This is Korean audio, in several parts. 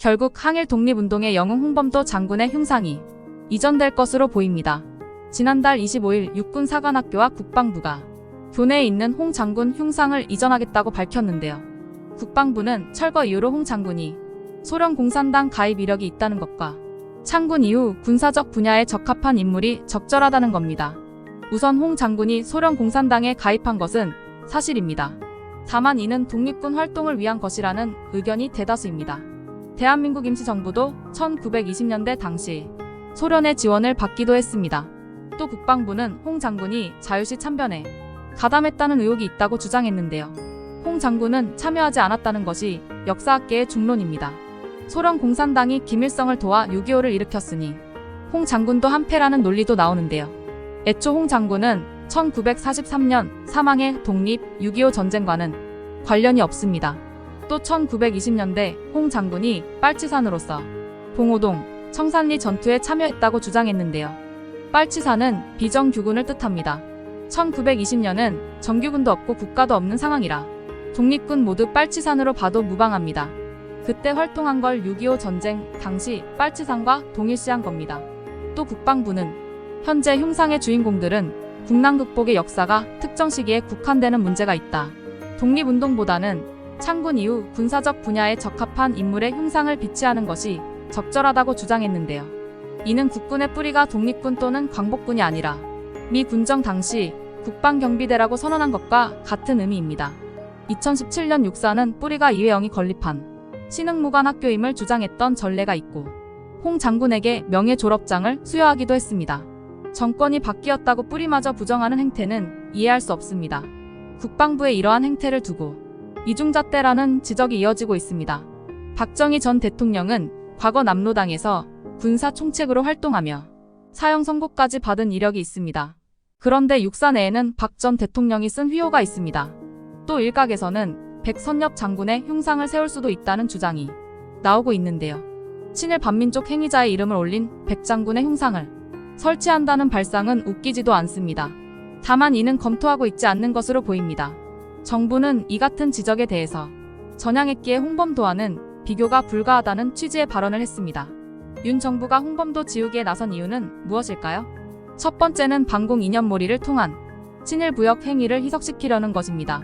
결국 항일 독립운동의 영웅 홍범도 장군의 흉상이 이전될 것으로 보입니다. 지난달 25일 육군 사관학교와 국방부가 교내에 있는 홍 장군 흉상을 이전하겠다고 밝혔는데요. 국방부는 철거 이후로 홍 장군이 소련 공산당 가입 이력이 있다는 것과 창군 이후 군사적 분야에 적합한 인물이 적절하다는 겁니다. 우선 홍 장군이 소련 공산당에 가입한 것은 사실입니다. 다만 이는 독립군 활동을 위한 것이라는 의견이 대다수입니다. 대한민국 임시정부도 1920년대 당시 소련의 지원을 받기도 했습니다. 또 국방부는 홍 장군이 자유시 참변에 가담했다는 의혹이 있다고 주장했는데요. 홍 장군은 참여하지 않았다는 것이 역사학계의 중론입니다. 소련 공산당이 김일성을 도와 6.25를 일으켰으니 홍 장군도 한패라는 논리도 나오는데요. 애초 홍 장군은 1943년 사망의 독립 6.25 전쟁과는 관련이 없습니다. 또 1920년대 홍 장군이 빨치산으로서 봉오동, 청산리 전투에 참여했다고 주장했는데요. 빨치산은 비정규군을 뜻합니다. 1920년은 정규군도 없고 국가도 없는 상황이라 독립군 모두 빨치산으로 봐도 무방합니다. 그때 활동한 걸 6.25 전쟁 당시 빨치산과 동일시한 겁니다. 또 국방부는 현재 흉상의 주인공들은 국난 극복의 역사가 특정 시기에 국한되는 문제가 있다. 독립운동보다는 창군 이후 군사적 분야에 적합한 인물의 흉상을 비치하는 것이 적절하다고 주장했는데요. 이는 국군의 뿌리가 독립군 또는 광복군이 아니라 미 군정 당시 국방경비대라고 선언한 것과 같은 의미입니다. 2017년 육사는 뿌리가 이회영이 건립한 신흥무관학교임을 주장했던 전례가 있고 홍 장군에게 명예 졸업장을 수여하기도 했습니다. 정권이 바뀌었다고 뿌리마저 부정하는 행태는 이해할 수 없습니다. 국방부의 이러한 행태를 두고 이중잣대라는 지적이 이어지고 있습니다. 박정희 전 대통령은 과거 남로당에서 군사 총책으로 활동하며 사형 선고까지 받은 이력이 있습니다. 그런데 육사 내에는 박 전 대통령이 쓴 휘호가 있습니다. 또 일각에서는 백선엽 장군의 흉상을 세울 수도 있다는 주장이 나오고 있는데요. 친일 반민족 행위자의 이름을 올린 백 장군의 흉상을 설치한다는 발상은 웃기지도 않습니다. 다만 이는 검토하고 있지 않는 것으로 보입니다. 정부는 이 같은 지적에 대해서 전향했기에 홍범도와는 비교가 불가하다는 취지의 발언을 했습니다. 윤 정부가 홍범도 지우기에 나선 이유는 무엇일까요? 첫 번째는 반공 이념몰이를 통한 친일부역 행위를 희석시키려는 것입니다.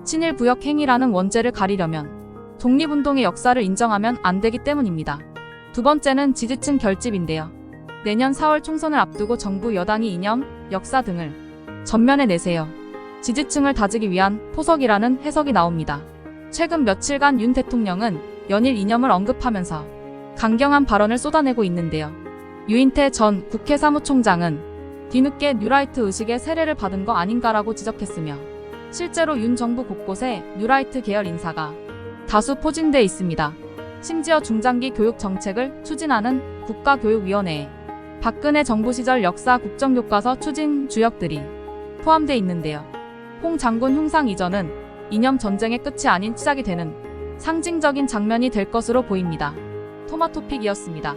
친일부역 행위라는 원죄를 가리려면 독립운동의 역사를 인정하면 안 되기 때문입니다. 두 번째는 지지층 결집인데요. 내년 4월 총선을 앞두고 정부 여당이 이념, 역사 등을 전면에 내세요. 지지층을 다지기 위한 포석이라는 해석이 나옵니다. 최근 며칠간 윤 대통령은 연일 이념을 언급하면서 강경한 발언을 쏟아내고 있는데요. 유인태 전 국회 사무총장은 뒤늦게 뉴라이트 의식의 세례를 받은 거 아닌가라고 지적했으며 실제로 윤 정부 곳곳에 뉴라이트 계열 인사가 다수 포진돼 있습니다. 심지어 중장기 교육 정책을 추진하는 국가교육위원회에 박근혜 정부 시절 역사 국정교과서 추진 주역들이 포함돼 있는데요. 홍 장군 흉상 이전은 이념 전쟁의 끝이 아닌 시작이 되는 상징적인 장면이 될 것으로 보입니다. 토마토픽이었습니다.